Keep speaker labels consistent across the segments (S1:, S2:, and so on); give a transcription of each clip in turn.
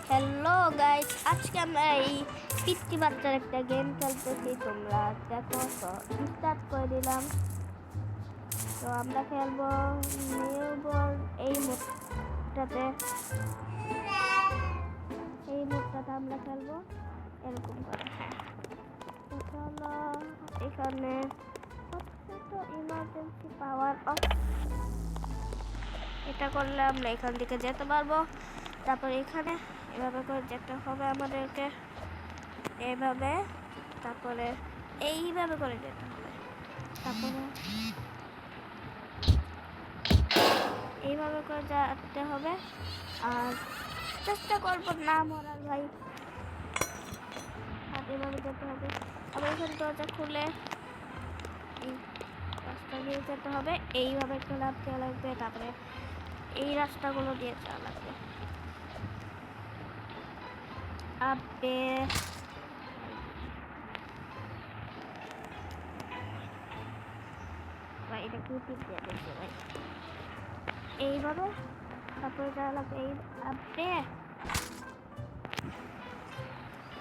S1: Hello guys, আজকে আমরা এই পিচ্চি বাচ্চার একটা গেম খেলতেছি। তোমরা দেখো, তো স্টার্ট করে দিলাম। তো আমরা খেলবো নিউ বর্ন এই মোডটাতে আমরা খেলবো এরকম করে। হ্যাঁ, তো চলো এখানে তো ইমার্জেন্সি পাওয়ার অফ, এটা করলে আমরা এখান থেকে যেতে পারবো। তারপর এখানে এভাবে করে যেতে হবে আমাদেরকে, এইভাবে, তারপরে এইভাবে করে যেতে হবে, তারপরে এইভাবে করে যেতে হবে। আর চেষ্টা করবো না মরার ভাই। আর এভাবে যেতে হবে। আবার এখানে দরজা খুলে এই রাস্তা দিয়ে যেতে হবে, এইভাবে একটু লাফ দেওয়া লাগবে, তারপরে এই রাস্তাগুলো দিয়ে যাওয়া লাগবে। আবে ভাই, এটা কি টিপ দিয়ে দিচ্ছে ভাই, এইভাবে তারপরে যাওয়া লাগবে। এই আবে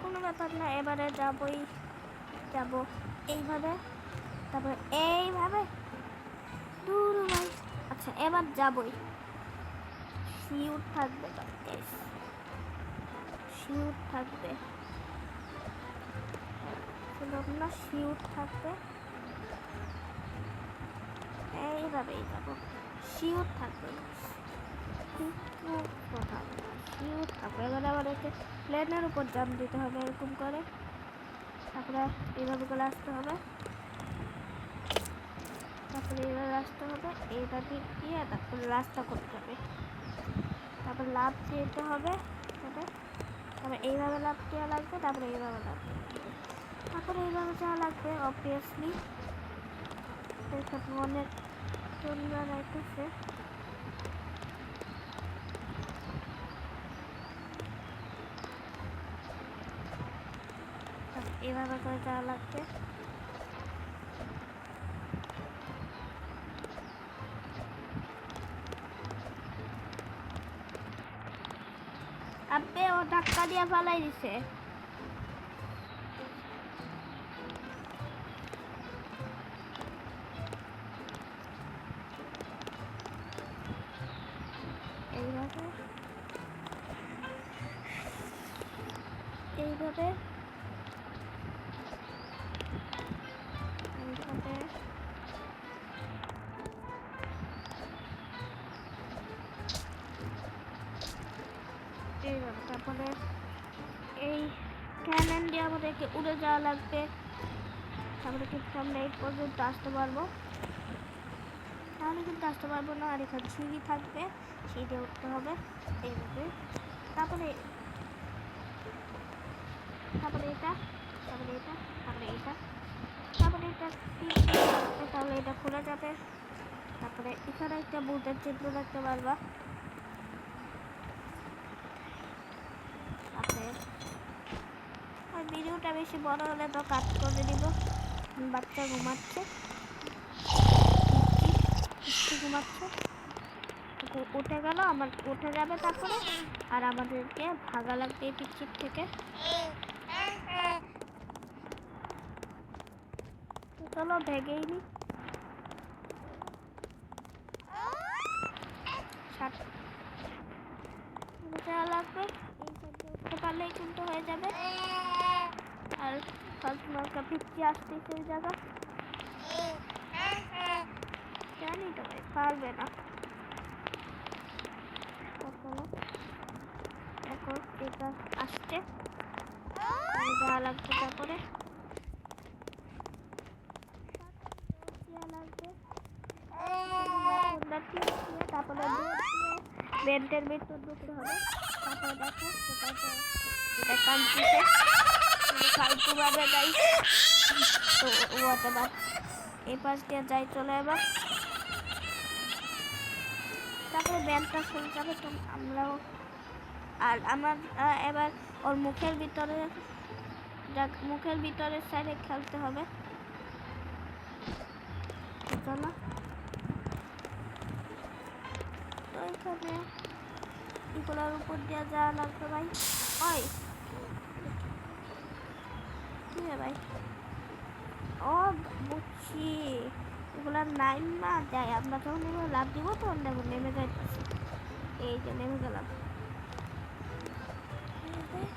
S1: কোনো ব্যাপার না, এবারে যাব এইভাবে, তারপরে এইভাবে দূর ভাই। আচ্ছা, এবার যাবই, শিওর থাকবে, শিওর থাকবে, না শিওর থাকবে, এইভাবেই যাব, শিওর থাকবে, কথা শিওর থাকবে। এবার আবার একে প্লেনের উপর জাম দিতে হবে এরকম করে, তারপরে এইভাবে করে আসতে হবে, তারপরে এইভাবে আসতে হবে, এইটা দিয়ে তারপরে রাস্তা করতে হবে, তারপর লাভ দিতে হবে, তারপরে এইভাবে লাভ দেওয়া লাগবে, তারপরে এইভাবে লাভ দেওয়া লাগবে, তারপরে এইভাবে যাওয়া লাগবে অবভিয়াসলি। অনেক সুন্দর লাগতেছে। এইভাবে করে যাওয়া লাগবে। আব্বে ও ধাক্কা দিয়ে ফালাই দিছে। এইভাবে এইভাবে এইভাবে এইভাবে, তারপরে এই ক্যানন দিয়ে আমাদেরকে উড়ে যাওয়া লাগবে, তারপরে কিন্তু আমরা এই পর্যন্ত আসতে পারবো, তাহলে কিন্তু আসতে পারবো না। আর এখানে সিঁড়ি থাকবে, সিঁড়ি উঠতে হবে এইভাবে, তারপরে তারপরে এটা, তারপরে এটা, তারপরে এটা, তারপরে এটা, তাহলে এটা খুলে যাবে। তারপরে এখানে একটা ভূতের চিত্র দেখতে পারবা। আর ভিডিওটা বেশি বড় হলে তো কাট করে দিব। বাচ্চা ঘুমাচ্ছে, ঘুমাচ্ছে, উঠে গেল, আমার উঠে যাবে তারপরে, আর আমাদেরকে ভাগা লাগবে এই পিচ্চির থেকে। চলো ভেগেই নি, লাগবে, উঠতে পারলেই কিন্তু হয়ে যাবে। আর ফালতু মার্কা পিচ্চি আসতেছে ওই জায়গা, জানি তো ভাই পারবে না। দেখো এটা আসছে, দেওয়া লাগবে, তারপরে তারপরে বেল্টের ভিতর ঢুকতে হবে। তারপরে দেখো এটা কান্ট্রিতে ফালতু ভাবে যাই, তো এবার এই পাশ দিয়ে যাই, চলে এবার। তারপরে ব্যান্ডটা খুলে যাবে, তো আমরাও, আর আমার এবার ওর মুখের ভিতরের সাইডে খেলতে হবে। চলো, তো এখানে এগুলোর উপর দিয়ে যাওয়া লাগবে ভাই। ওই কি রে ভাই? ও বুঝছি, এগুলা নাইমা যায়, আমরা যখন এগুলো লাভ দিব তখন দেখো নেমে যাইতেছে। এই যে নেমে গেলাম।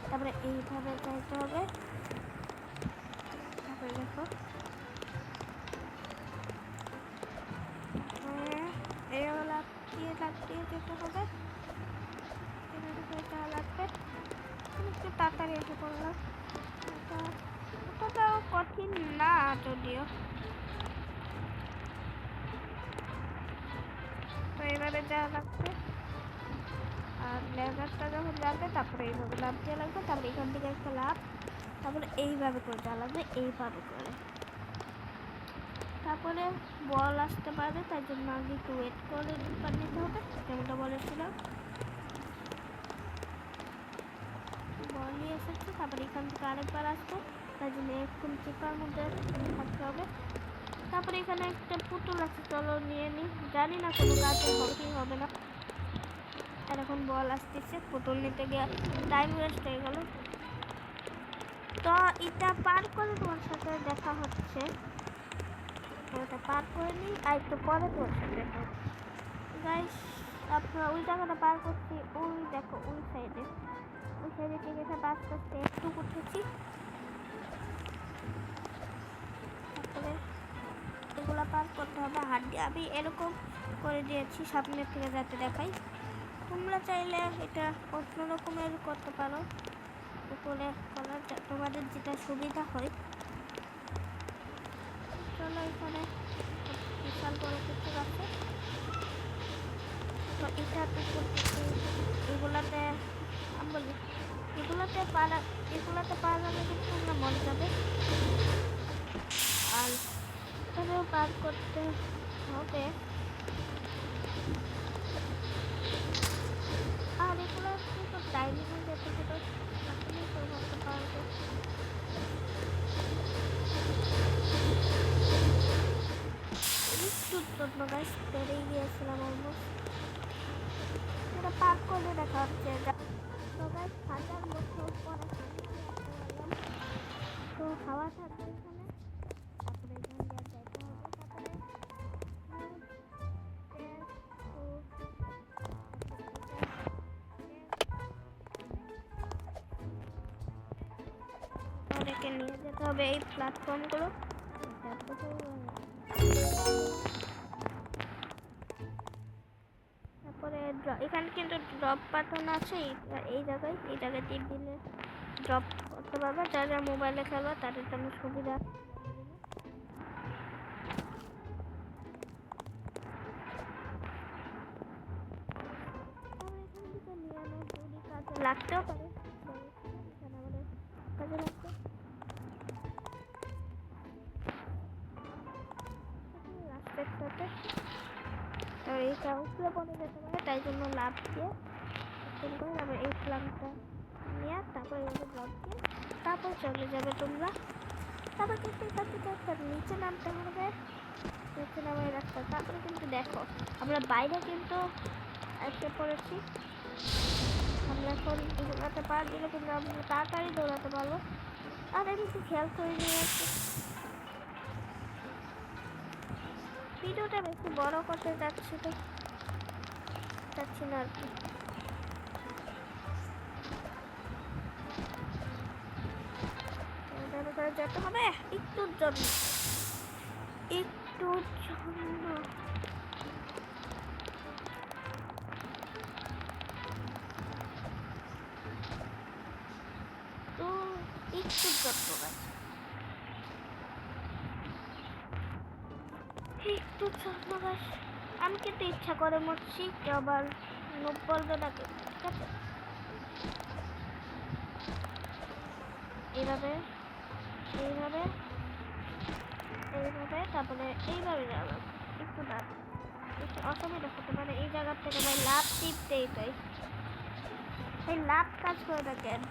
S1: তারপরে এইভাবে যাইতে হবে। তারপরে দেখো এইভাবে লাফিয়ে লাফিয়ে যেতে হবে। লাগবে একটু তাড়াতাড়ি এসে পড়লাম। ওটাও কঠিন না যদিও। তো এবারে যাওয়া লাগবে, আর লেজারটা যখন যাবে তারপরে এইভাবে লাভ দেওয়া লাগবে। তারপরে এখান থেকে একটা লাভ, তারপরে এইভাবে করে যাওয়া লাগবে, এইভাবে করে। তারপরে বল আসতে পারে, তাই জন্য আগে একটু ওয়েট করে নিতে হবে, যেমনটা বলেছিলাম। বলই এসেছে, তারপরে এখান থেকে আরেকবার আসবে, তাই জন্য এখন চিপার মধ্যে থাকতে হবে। তারপরে এখানে একটা পুতুল আছে, চলো নিয়ে নিই। জানি না কোনো কাজে হবে কি হবে না। আর এখন বল আসতেছে, পুতুল নিতে গিয়ে টাইম ওয়েস্ট হয়ে গেল। তো এটা পার করে তোমার সাথে দেখা হচ্ছে। ওটা পার করে নিই, আর একটু পরে তোমার সাথে দেখা হচ্ছে। গাইস, আপনারা ওই জায়গাটা পার করছি, ওই দেখো ওই সাইডে ঠিক আছে। আস্তে আস্তে একটু উঠেছি। তারপরে এগুলো পার করতে হবে হাত দিয়ে। আমি এরকম করে দিয়েছি সামনের থেকে যাতে দেখাই। তোমরা চাইলে এটা অন্য রকমের করতে পারো, উপরে করার তোমাদের যেটা সুবিধা হয়। চলো, এখানে বিশাল বড় কিছু আছে, তো এটা এগুলাতে আমি বলি এগুলাতে পারালে কিন্তু তোমরা মন যাবে। আর এখানেও পার করতে হবে। আর এগুলো কিন্তু টাইমিং যেতে যেতে আসলেই করতে পারবে। একটুর জন্য গাছ পেরেই গিয়েছিলাম অলমোস্ট। এটা পার করলে দেখা হচ্ছে তো গাছ 1000 বছর পরে তো হাওয়া থাকবে এখানে। তারপরে এখান দিয়ে যাইতে হবে। তারপরে নিয়ে যেতে হবে এই প্ল্যাটফর্মগুলো। তারপরে এখানে কিন্তু ড্রপ বাটন আছে, এই জায়গায় টিপ দিলে ড্রপ করতে পারবে। যারা মোবাইলে খেলবে তাদের জন্য সুবিধা। লাগতেও পারে, কাজে লাগবে। রাস্তাটাতে এইটা উপরে পড়ে যেতে পারে, তাই জন্য লাভ দিয়ে তারপর এই প্লানটা নিয়ে তারপর এইভাবে ব্লক দিয়ে তারপর চলে যাবে তোমরা। তারপর কিন্তু এখান থেকে একটা নিচে নামতে হবে, নিচে নামাই রাস্তা। তারপরে কিন্তু দেখো আমরা বাইরে কিন্তু এসে পড়েছি। আমরা এখন দৌড়াতে দিলে কিন্তু আমরা তাড়াতাড়ি দৌড়াতে পারবো। আর আমি একটু খেয়াল করে নিয়ে আসছি, ভিডিওটা বেশি বড় করতে যাচ্ছি না আর কি। যেতে হবে একটুর জন্য তো একটুর জন্য একটু জন্য আমি কিন্তু ইচ্ছা করে মরছি, কেউ আবার নোপ বলবে না কেউ। ঠিক আছে, এইভাবে এইভাবে এইভাবে তারপরে এইভাবে যাবো। একটু অসুবিধা হতে পারে এই জায়গার থেকে। ভাই লাভ টিপতেই তাই এই লাভ কাজ করে না কেন?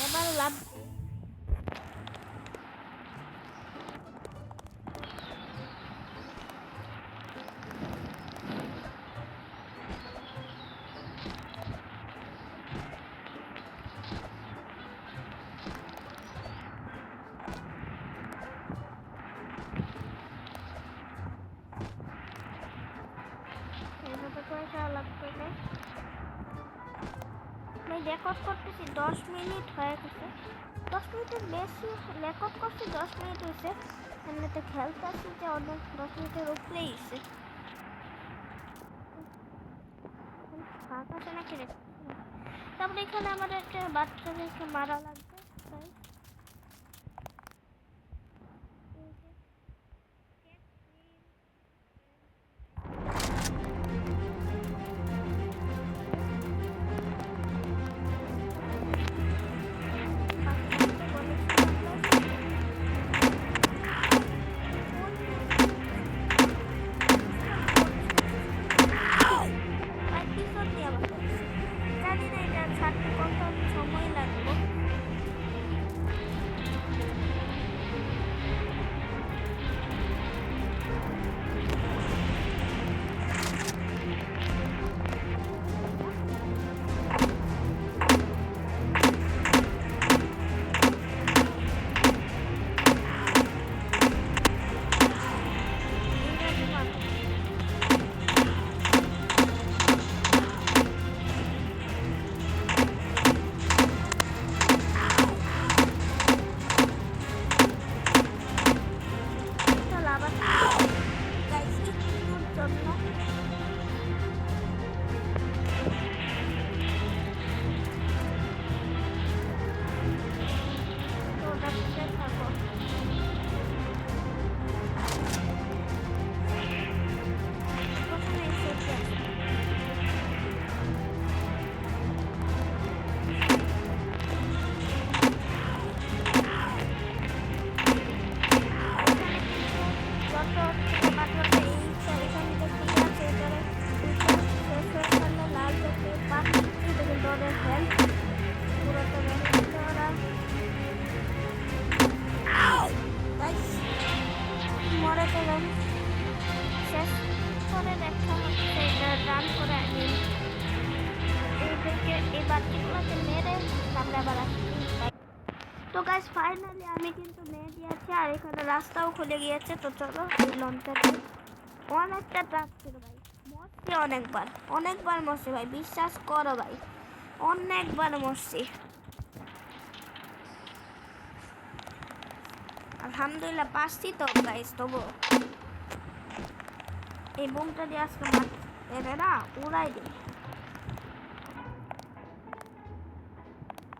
S1: এবার লাভ রেকর্ড করতেছি 10 মিনিট হয়ে গেছে, 10 মিনিটের বেশি রেকর্ড করছি, 10 মিনিট হয়েছে। এমনিতে খেলতে আসছি যে অনেক 10 মিনিটের উপরেই হয়েছে। ফাঁকা আছে নাকি রে? তারপরে এখানে আমার একটা বাচ্চাদেরকে মারা লাগবে তাই জানি না এটা ছাড়তে কত সময় লাগবে। শেষ করে দেখা হচ্ছে রান করে আনি এইদিকে এই বাচ্চাগুলোকে মেরে তারপরে আবার আসছি। তো গাইস ফাইনালি আমি কিন্তু মেরে দিয়েছি আর এখানে রাস্তাও খুলে গিয়েছে। তো চলো এই লঞ্চারটি অনেকটা ট্রাক ছিল ভাই, মরছি অনেকবার অনেকবার মরছি ভাই, বিশ্বাস করো ভাই অনেকবার মরছি। আলহামদুলিল্লাহ পারছি তো গাইস। তবু এই বোমটা দিয়ে আজকে এরে না উড়াই দিই।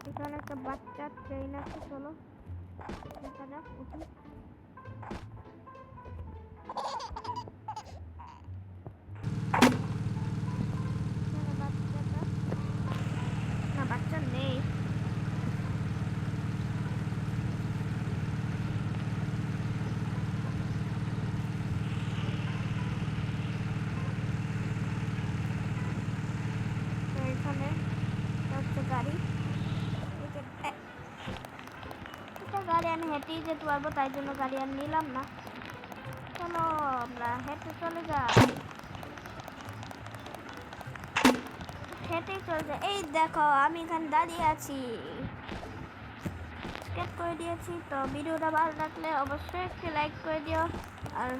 S1: এখানে একটা বাচ্চার ট্রেন আছে, চলো দেখা যাক উঠি। বাচ্চাটা না, বাচ্চা নেই। এখানে হচ্ছে গাড়ি, এটা গাড়ি আমি হেঁটেই যেতে পারবো, তাই জন্য গাড়ি আর নিলাম না। চলো আমরা হেঁটে চলে যাই, হেঁটেই চলে যাই। এই দেখো আমি এখানে দাঁড়িয়ে আছি, স্কেপ করে দিয়েছি। তো ভিডিওটা ভালো লাগলে অবশ্যই একটি লাইক করে দিও, আর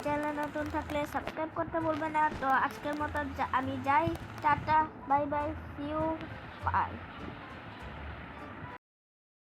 S1: চ্যানেল নতুন থাকলে সাবস্ক্রাইব করতে ভুলবে না। তো আজকের মতো আমি যাই, tata bye bye, see you, by.